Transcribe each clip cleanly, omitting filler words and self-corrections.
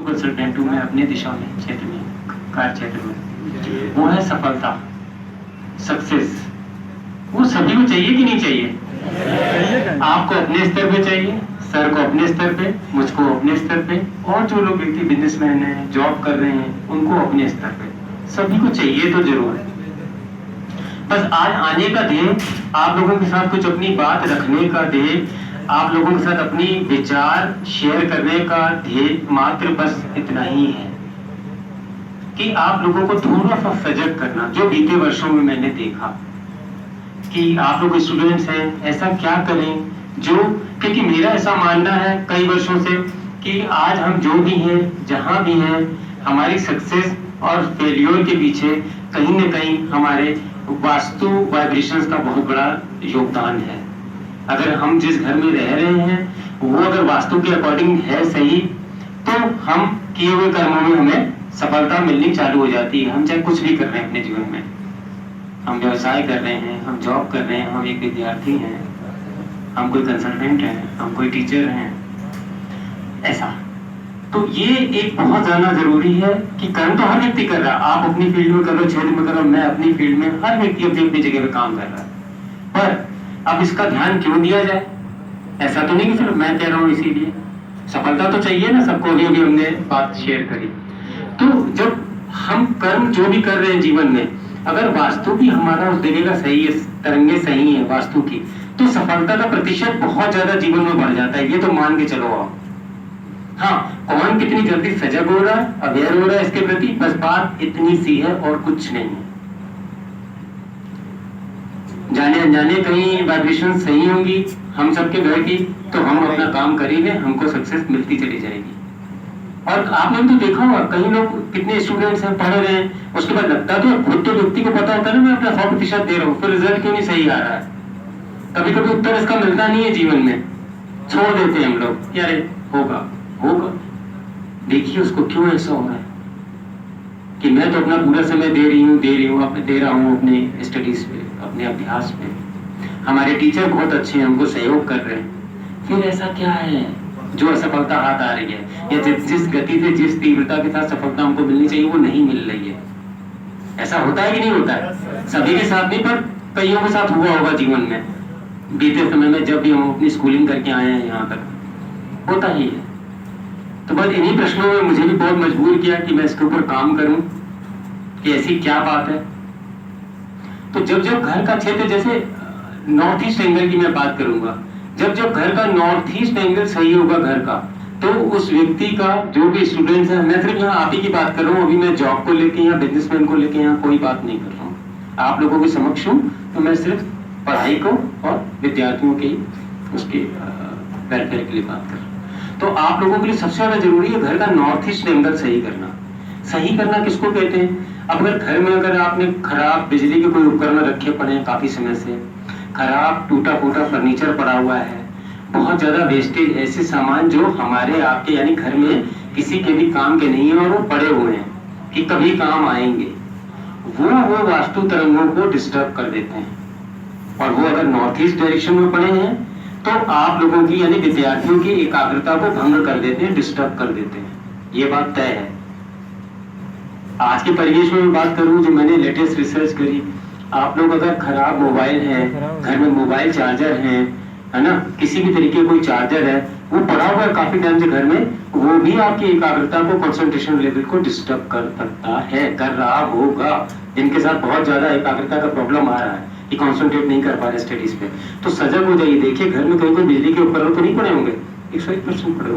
Consultant हूँ मैं अपने दिशा में क्षेत्र में, कार्य क्षेत्र में। वो है सफलता, सक्सेस। वो सभी को चाहिए कि नहीं चाहिए? आपको अपने स्तर पे चाहिए, सर को अपने स्तर पे, मुझको अपने स्तर पे, और जो लोग व्यक्ति बिजनेसमैन हैं, जॉब कर रहे हैं, उनको अपने स्तर पे, सभी को चाहिए तो जरूर है। बस आज आने का ध्येय, आप लोगों के साथ कुछ अपनी बात रखने का ध्येय, आप लोगों के साथ अपनी विचार शेयर करने का ध्येय मात्र बस इतना ही है कि आप लोगों को थोड़ा सा सजग करना। जो बीते वर्षों में मैंने देखा कि आप लोग स्टूडेंट्स हैं, ऐसा क्या करें जो, क्योंकि मेरा ऐसा मानना है कई वर्षों से कि आज हम जो भी हैं, जहां भी हैं, हमारी सक्सेस और फेलियर के पीछे कहीं न कहीं हमारे वास्तु वाइब्रेशंस का बहुत बड़ा योगदान है। अगर हम जिस घर में रह रहे हैं वो अगर वास्तु के अकॉर्डिंग है सही, तो हम किए हुए कर्मों में हमें सफलता मिलनी चालू हो जाती है। हम चाहे कुछ भी कर रहे हैं अपने जीवन में, हम व्यवसाय कर रहे हैं, हम जॉब कर रहे हैं, हम एक विद्यार्थी हैं, हम कोई कंसल्टेंट हैं, हम कोई टीचर हैं, ऐसा। तो ये एक बहुत ज्यादा जरूरी है कि कर्म तो हर व्यक्ति कर रहा है। आप अपनी फील्ड में कर रहे हो, क्षेत्र में कर रहे हो, मैं अपनी फील्ड में, हर व्यक्ति अपनी अपनी जगह पे काम कर रहा है। पर अब इसका ध्यान क्यों दिया जाए? ऐसा तो नहीं कि सिर्फ मैं कह रहा हूँ इसीलिए। सफलता तो चाहिए ना सबको, भी हमने बात शेयर करी। तो जब हम कर्म जो भी कर रहे हैं जीवन में, अगर वास्तु भी हमारा उस जगह का सही है, तरंगे सही है वास्तु की, तो सफलता का प्रतिशत बहुत ज्यादा जीवन में बढ़ जाता है। ये तो मान के चलो आप। हाँ, कौन कितनी जल्दी सजग हो रहा है, अवेयर हो रहा है इसके प्रति, बस बात इतनी सी है और कुछ नहीं है। जाने अनजाने कहीं वाइब्रेशन सही होंगी हम सबके घर की, तो हम अपना काम करेंगे, हमको सक्सेस मिलती चली जाएगी। और आपने तो देखा होगा कई लोग, कितने स्टूडेंट्स हैं, पढ़ रहे हैं, उसके बाद लगता तो खुद तो व्यक्ति को पता होता है ना मैं अपना 100% दे रहा हूँ, फिर रिजल्ट क्यों नहीं सही आ रहा है? कभी कभी उत्तर इसका मिलता नहीं है जीवन में, छोड़ देते हैं हम लोग, यार होगा होगा। देखिए उसको क्यों ऐसा हो रहा है कि मैं तो अपना पूरा समय दे रहा हूँ अपने स्टडीज पे, अपने अभ्यास पे, हमारे टीचर बहुत अच्छे हैं, हमको सहयोग कर रहे हैं, फिर ऐसा क्या है जो असफलता हाथ आ रही है, या जिस गति से, जिस तीव्रता के साथ सफलता हमको मिलनी चाहिए वो नहीं मिल रही है? ऐसा होता है कि नहीं होता है? सभी के साथ नहीं, पर कईयों के साथ हुआ होगा जीवन में, बीते समय में, जब भी हम अपनी स्कूलिंग करके आए हैं यहाँ तक, होता ही है। तो बस इन्हीं प्रश्नों में मुझे भी बहुत मजबूर किया कि मैं इसके ऊपर काम करूं कि ऐसी क्या बात है। तो जब जब घर का क्षेत्र, जैसे नॉर्थ ईस्ट एंगल की मैं बात करूंगा, जब जब घर का नॉर्थ ईस्ट एंगल सही होगा घर का, तो उस व्यक्ति का, जो भी स्टूडेंट्स है, मैं सिर्फ यहाँ आप ही की बात कर रहा हूँ, अभी मैं जॉब को लेके या बिजनेसमैन को लेके यहाँ कोई बात नहीं कर रहा हूँ, आप लोगों के समक्ष हूँ, तो मैं सिर्फ पढ़ाई को और विद्यार्थियों के उसके वेलफेयर के लिए बात कर रहा हूँ। तो आप लोगों के लिए सबसे ज्यादा जरूरी है घर का नॉर्थ ईस्ट एंगल सही करना। सही करना किसको कहते हैं? अब अगर घर में अगर आपने खराब बिजली के कोई उपकरण रखे पड़े हैं काफी समय से, खराब टूटा फूटा फर्नीचर पड़ा हुआ है, बहुत ज्यादा वेस्टेज, ऐसे सामान जो हमारे आपके यानी घर में किसी के भी काम के नहीं है और वो पड़े हुए हैं कि कभी काम आएंगे, वो वास्तु तरंगों को डिस्टर्ब कर देते हैं। और वो अगर नॉर्थ ईस्ट डायरेक्शन में पड़े हैं तो आप लोगों की यानी विद्यार्थियों की एकाग्रता को भंग कर देते हैं, डिस्टर्ब कर देते हैं। ये बात तय है। आज के परिवेश में मैं बात करूं, जो मैंने लेटेस्ट रिसर्च करी, आप लोग अगर खराब मोबाइल है, घर में मोबाइल चार्जर है ना, किसी भी तरीके कोई चार्जर है, वो पड़ा हुआ है काफी टाइम से घर में, वो भी आपकी एकाग्रता को, कंसंट्रेशन लेवल को डिस्टर्ब कर सकता है, कर रहा होगा। जिनके साथ बहुत ज्यादा एकाग्रता का प्रॉब्लम आ रहा है कि कंसंट्रेट नहीं कर पा रहे स्टडीज पे, तो सजग हो जाइए। देखिए घर में कहीं कोई बिजली के उपकरण तो नहीं पड़े होंगे, 101% पड़े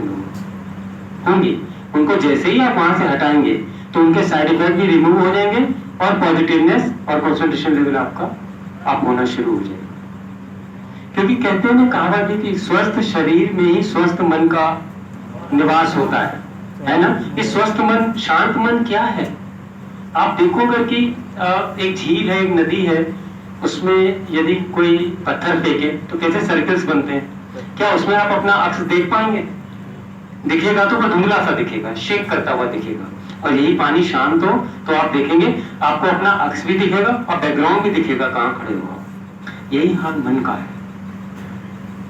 होंगे। उनको जैसे ही आप वहां से हटाएंगे तो उनके साइड इफेक्ट भी रिमूव हो जाएंगे और पॉजिटिवनेस और कंसंट्रेशन लेवल आपका अप होना शुरू हो जाएगा। क्योंकि कहते हैं ना, कहावत है कि स्वस्थ शरीर में ही स्वस्थ मन का निवास होता है ना। कि स्वस्थ मन, शांत मन क्या है? आप देखोगे कि एक झील है, एक नदी है, उसमें यदि कोई पत्थर फेंके तो कैसे सर्कल्स बनते हैं? क्या उसमें आप अपना अक्स देख पाएंगे? दिखेगा तो वो धुंधला सा दिखेगा, शेक करता हुआ दिखेगा। और यही पानी शांत हो तो आप देखेंगे आपको अपना अक्स भी दिखेगा और बैकग्राउंड भी दिखेगा, कहाँ खड़े हो। यही हाल मन का है।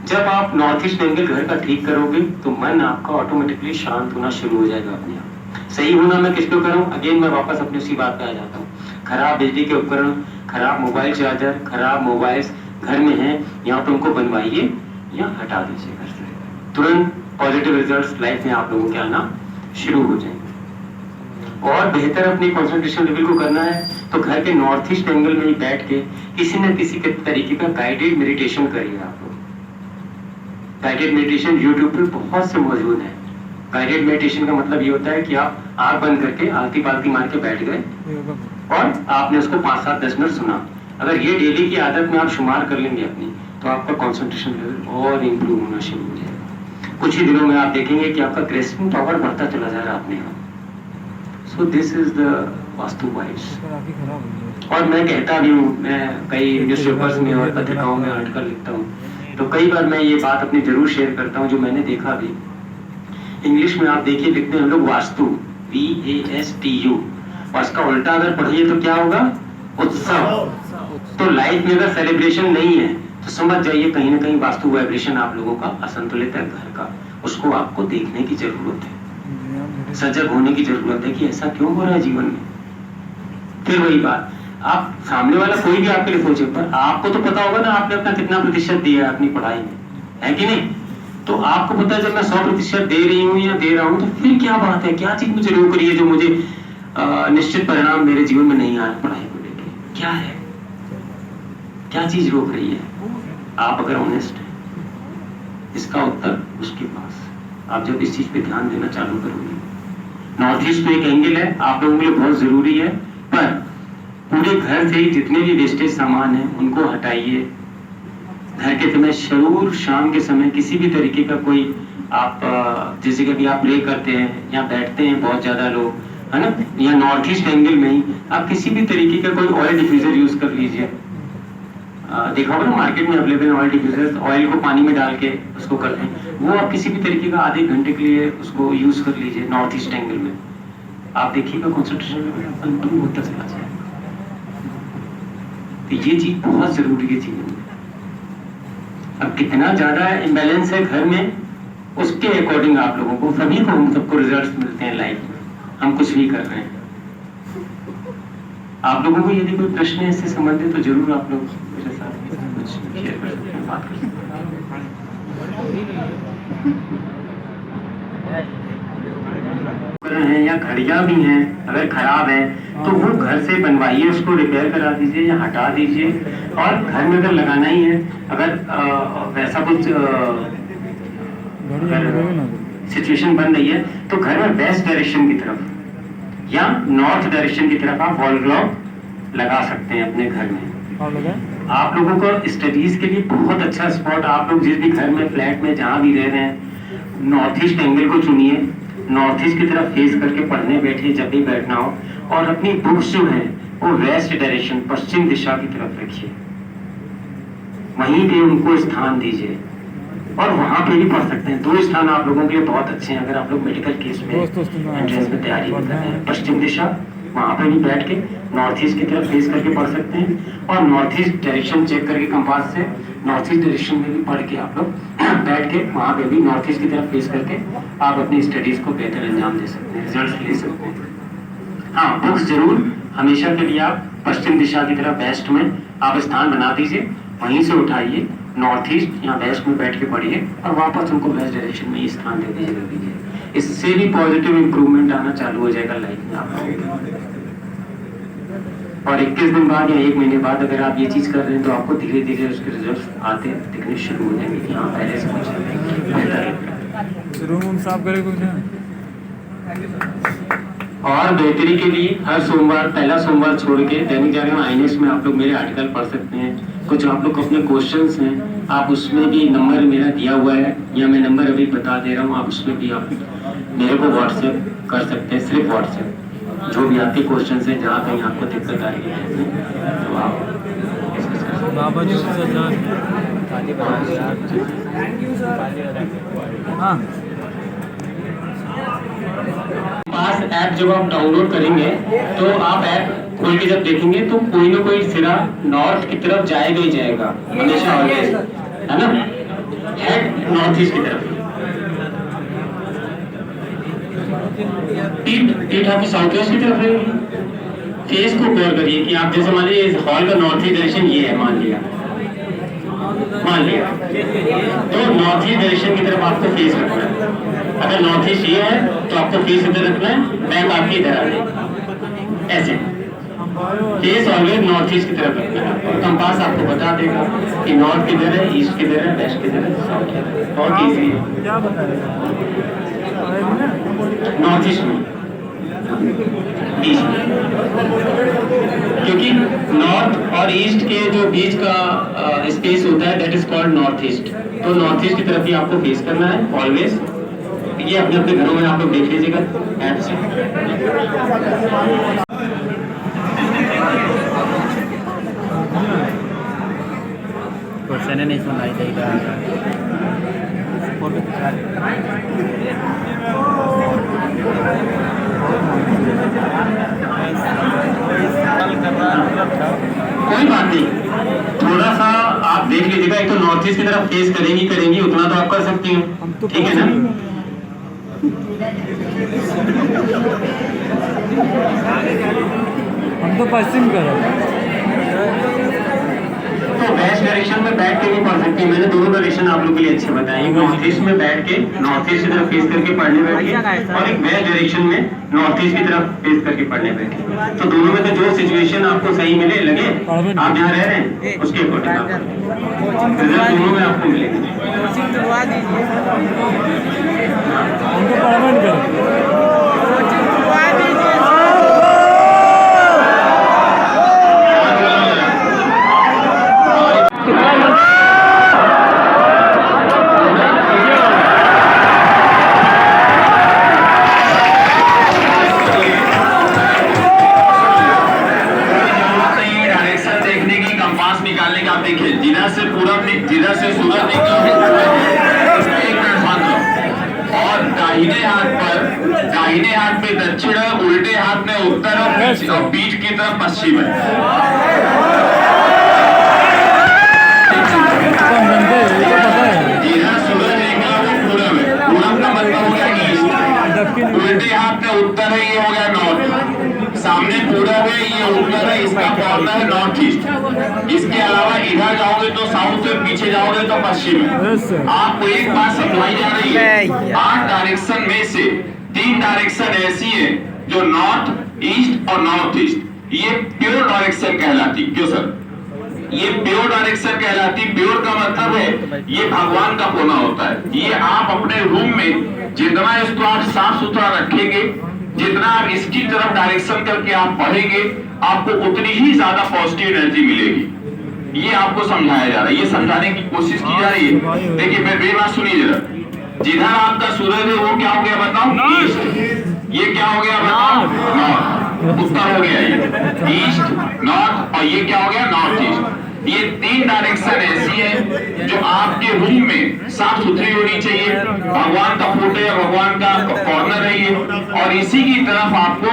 जब आप नॉर्थ ईस्ट एंगल घर का ठीक करोगे तो मन आपका ऑटोमेटिकली शांत होना शुरू हो जाएगा अपने आप। सही होना मैं किसको करूं, अगेन मैं वापस अपनी उसी बात पे आ जाता हूँ। खराब बिजली के उपकरण, खराब मोबाइल चार्जर, खराब मोबाइल्स घर में हैं, यहाँ पे उनको बनवाइए या हटा दीजिए घर से। तुरंत पॉजिटिव रिजल्ट्स लाइफ में आप लोगों के आना शुरू हो जाएंगे। और बेहतर अपनी कंसंट्रेशन लेवल को करना है तो घर के नॉर्थ ईस्ट एंगल में ही बैठ के किसी न किसी के तरीके का गाइडेड मेडिटेशन करिए आप लोग। गाइडेड मेडिटेशन यूट्यूब पे बहुत से मौजूद है। गाइडेड मेडिटेशन का मतलब ये होता है कि आप आंख बंद करके आलती पालती मार के बैठ गए और आपने उसको 5-7-10 मिनट सुना। अगर ये डेली की आदत में आप शुमार कर लेंगे अपनी, तो आपका कंसंट्रेशन लेवल और इंप्रूव होना शुरू हो जाएगा। कुछ ही दिनों में आप देखेंगे कि आपका ग्रेस्पिंग पावर बढ़ता चला जा रहा है अपने आप। So this is the vastu vibes. और मैं कहता भी हूँ, मैं कई न्यूज़पेपर्स में और पत्रिकाओं में आर्टिकल लिखता हूँ, तो कई बार मैं ये बात अपनी जरूर शेयर करता हूँ जो मैंने देखा भी। इंग्लिश में आप देखिए लिखते हैं हम लोग वास्तु, VASTU, और इसका उल्टा अगर पढ़िए तो क्या होगा, उत्सव। तो लाइफ में अगर सेलिब्रेशन नहीं है तो समझ जाइए कहीं ना कहीं वास्तु वाइब्रेशन आप लोगों का असंतुलित है घर का। उसको आपको देखने की जरूरत है, सजग होने की जरूरत है कि ऐसा क्यों हो रहा है जीवन में। फिर वही बात, आप सामने वाला कोई भी आपके लिए सोचे, पर आपको तो पता होगा ना आपने अपना कितना प्रतिशत दिया है अपनी पढ़ाई में, है कि नहीं। तो आपको पता है जब मैं 100% दे रही हूँ या दे रहा हूँ तो फिर क्या बात है, क्या चीज मुझे रोक रही है जो मुझे निश्चित परिणाम मेरे जीवन में नहीं आ रहा पढ़ाई को लेकर। क्या है, क्या चीज रोक रही है। आप अगर ऑनेस्ट है, इसका उत्तर उसके पास। आप जब इस चीज पे ध्यान देना चालू करोगे, नॉर्थ ईस्ट में एक एंगल है आप लोगों के लिए बहुत जरूरी है, पर पूरे घर से ही जितने भी वेस्टेज सामान है उनको हटाइए। घर के समय जरूर शाम के समय किसी भी तरीके का कोई आप जैसे कभी आप प्रे करते हैं या बैठते हैं बहुत ज्यादा लोग, है ना, या नॉर्थ ईस्ट एंगल में ही आप किसी भी तरीके का कोई ऑयल डिफ्यूजर यूज कर लीजिए। देखा होगा ना मार्केट में अवेलेबल ऑयल डिफ्यूजर, ऑयल को पानी में डाल के उसको करते हैं, वो आप किसी भी तरीके का आधे घंटे के लिए उसको यूज कर लीजिए नॉर्थ ईस्ट एंगल में। आप देखिएगा कंसंट्रेशन लेवल इंप्रूव होता चला जाएगा। तो ये चीज बहुत जरूरी है जीवन में। अब कितना ज्यादा इम्बैलेंस है घर में, उसके अकॉर्डिंग आप लोगों को सभी को, हम सबको रिजल्ट्स मिलते हैं लाइफ में, हम कुछ भी कर रहे हैं। आप लोगों को यदि कोई प्रश्न है इससे संबंधित तो जरूर आप लोग मेरे साथ कुछ शेयर कर सकते हैं, बात कर सकते हैं। या घड़ियां भी हैं अगर खराब है तो वो घर से बनवाइए, उसको रिपेयर करा दीजिए या हटा दीजिए। और घर में अगर लगाना ही है, अगर वैसा कुछ सिचुएशन बन रही है तो घर में वेस्ट डायरेक्शन की तरफ या नॉर्थ डायरेक्शन की तरफ आप वॉल क्लॉक लगा सकते हैं अपने घर में। आप लोगों को स्टडीज के लिए बहुत अच्छा स्पॉट, आप लोग जिस भी घर में फ्लैट में जहाँ भी रह रहे हैं, नॉर्थ ईस्ट एंगल को चुनिए, नॉर्थ ईस्ट की तरफ फेस करके पढ़ने बैठिए जब भी बैठना हो, और अपनी बुक्स जो है वो वेस्ट डायरेक्शन, पश्चिम दिशा की तरफ रखिए, वहीं पे उनको स्थान दीजिए। और वहां पे भी पढ़ सकते हैं। 2 स्थान आप लोगों के लिए बहुत अच्छे हैं अगर आप लोग मेडिकल केस में एंट्रेंस में तैयारी कर रहे हैं। पश्चिम दिशा, वहां पे भी बैठ के नॉर्थ ईस्ट की तरफ फेस करके पढ़ सकते हैं, और नॉर्थ ईस्ट डायरेक्शन चेक करके कंपास से नॉर्थ ईस्ट डायरेक्शन में भी पढ़ के आप लोग बैठ के वहां पे भी नॉर्थ ईस्ट की तरफ फेस करके आप अपनी स्टडीज को बेहतर अंजाम दे सकते हैं, रिजल्ट ले सकते हैं। हाँ, बुक्स जरूर हमेशा के लिए आप पश्चिम दिशा की तरफ वेस्ट में आप स्थान बना दीजिए, वहीं से उठाइए नॉर्थ ईस्ट या वेस्ट में बैठ के पढ़िए और वापस उनको वेस्ट डायरेक्शन में ही स्थान दे दीजिए। इससे भी पॉजिटिव इंप्रूवमेंट आना चालू हो जाएगा लाइफ में आप लोगों को। और 21 दिन बाद या 1 महीने बाद अगर आप ये चीज कर रहे हैं तो आपको धीरे धीरे उसके रिजल्ट आते दिखने शुरू हो जाएंगे कि हाँ पहले से कुछ बेहतर। रूम साफ करे कुछ और बेहतरी के लिए हर सोमवार, पहला सोमवार छोड़ के दैनिक जागरण आईएनएस में आप लोग मेरे आर्टिकल पढ़ सकते हैं। कुछ आप लोग अपने क्वेश्चंस हैं, आप उसमें भी नंबर मेरा दिया हुआ है या मैं नंबर अभी बता दे रहा हूँ, आप उसमें भी आप मेरे को व्हाट्सएप कर सकते हैं, सिर्फ व्हाट्सएप। जो भी आपके क्वेश्चंस हैं, जहाँ कहीं आपको दिक्कत आ रही है तो आप पास ऐप जब आप डाउनलोड करेंगे तो आप ऐप खोल के जब देखेंगे तो कोई ना कोई सिरा नॉर्थ की तरफ जाएगा ही जाएगा, हमेशा ऑलवेज, है ना। नॉर्थ ईस्ट की तरफ, पीठ आपकी साउथ वेस्ट की तरफ रहेगी। फेस को गौर करिए कि आप जैसे मान लीजिए इस हॉल का नॉर्थ ईस्ट डायरेक्शन ये है, मान लिया तो नॉर्थ ईस्ट डायरेक्शन की तरफ आपको फेस रखना है। अगर नॉर्थ ईस्ट ये है तो आपको फेस इधर रखना है, बैक आपकी इधर आ जाएगी, ऐसे फेस ऑलवेज नॉर्थ ईस्ट की तरफ रखना है। और कंपास आपको बता देगा कि नॉर्थ किधर है, ईस्ट किधर है, वेस्ट किधर है, साउथ किधर है। बहुत ईजी है, नॉर्थ ईस्ट में, ईस्ट में, क्योंकि नॉर्थ और ईस्ट के जो बीच का स्पेस होता है that is called north east. तो नॉर्थ ईस्ट की तरफ ही आपको फेस करना है ऑलवेज। ये अपने अपने घरों में आप लोग देख लीजिएगा ऐप से। क्वेश्चन नहीं सुनाई देगा। कोई बात नहीं, थोड़ा सा आप देख लीजिएगा। एक तो नॉर्थ ईस्ट की तरफ फेस करेंगी उतना तो आप कर सकती हैं, ठीक है ना। हम तो पश्चिम करो तो वेस्ट डायरेक्शन में बैठ के भी पढ़ सकती है। मैंने दोनों डायरेक्शन आप लोग के लिए अच्छे बताए। एक नॉर्थ ईस्ट में बैठ के नॉर्थ ईस्ट की तरफ फेस करके पढ़ने बैठे, और एक वेस्ट डायरेक्शन में नॉर्थ ईस्ट की तरफ फेस करके पढ़ने बैठे। तो दोनों में तो जो सिचुएशन आपको सही मिले लगे, आप जहाँ रह रहे हैं उसके अकॉर्डिंग रिजल्ट दोनों में आपको मिलेगा। जिधर से सूरज निकला और दाहिने हाथ में दक्षिण है, उल्टे हाथ में उत्तर है और बीच की तरफ पश्चिम है। जिधर सूरज निकला वो पूरब है, पूरब का मतलब हो गया ईस्ट, उल्टे हाथ में उत्तर है, ये हो गया नॉर्थ, सामने पूरब है, ये उत्तर है, इसका कॉर्नर है नॉर्थ ईस्ट। इसके अलावा इधर जाओगे तो साउथ है, पीछे जाओगे तो पश्चिम है। आपको एक बात समझाई जा रही है, 8 डायरेक्शन में से 3 डायरेक्शन ऐसी है जो नॉर्थ ईस्ट और नॉर्थ ईस्ट, ये प्योर डायरेक्शन कहलाती। क्यों सर? ये प्योर डायरेक्शन कहलाती। प्योर का मतलब है ये भगवान का कोना होता है। ये आप अपने रूम में जितना इसको आप साफ सुथरा रखेंगे, जितना आप इसकी तरफ डायरेक्शन करके आप पढ़ेंगे, आपको उतनी ही ज्यादा पॉजिटिव एनर्जी मिलेगी। ये आपको समझाया जा रहा है, ये समझाने की कोशिश की जा रही है। देखिए मेरी बात सुनिए जरा, जिधर आपका सूरज है वो क्या हो गया बताओ? ईस्ट। ये क्या हो गया बताओ? नॉर्थ। उत्तर हो गया ये ईस्ट, नॉर्थ, और ये क्या हो गया? North east. ये 3 डायरेक्शन ऐसी है जो आपके रूम में साफ सुथरी होनी चाहिए। भगवान का फोटो या भगवान का कॉर्नर है ये, और इसी की तरफ आपको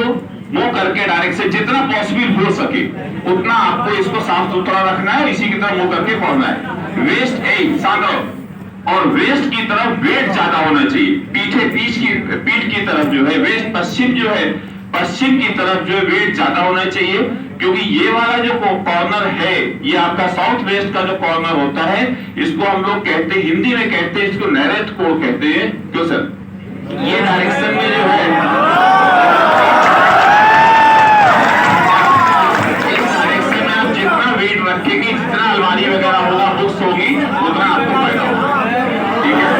मुंह करके डायरेक्शन जितना पॉसिबल हो सके उतना आपको इसको साफ सुथरा रखना है, इसी की तरफ मुंह करके पढ़ना है। वेस्ट और वेस्ट की तरफ वेट ज्यादा होना चाहिए। पीठ की तरफ जो है वेस्ट, पश्चिम जो है पश्चिम की तरफ जो है वेट ज्यादा होना चाहिए, क्योंकि ये वाला जो कॉर्नर है ये आपका साउथ वेस्ट का जो कॉर्नर होता है, इसको हम लोग कहते हैं, हिंदी में कहते हैं इसको नैरेट कोण कहते हैं। क्यों सर? ये डायरेक्शन में जो है इस डायरेक्शन में आप जितना वेट रखेंगे, जितना अलमारी वगैरह होगा, बुक्स होगी, उतना आपको फायदा होगा। ठीक है?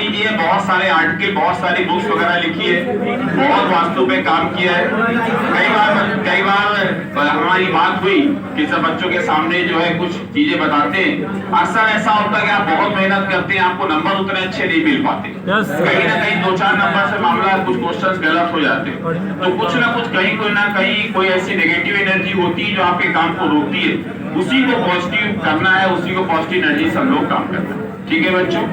जी है, बहुत सारे आर्टिकल, बहुत सारी बुक्स वगैरह लिखी है, बहुत वास्तु पे काम किया है। कई बार हमारी बात हुई कि सब बच्चों के सामने जो है कुछ चीजें बताते हैं। अक्सर ऐसा होता है कि आप बहुत मेहनत करते हैं, आपको नंबर उतने अच्छे नहीं मिल पाते। कहीं ना कहीं 2-4 नंबर से मामला कुछ क्वेश्चंस गलत हो जाते हैं। तो कुछ ना कुछ कहीं कोई ऐसी नेगेटिव एनर्जी होती है जो आपके काम को रोकती है। उसी को पॉजिटिव करना है, उसी को पॉजिटिव एनर्जी से हम लोग काम करना है। ठीक है बच्चों?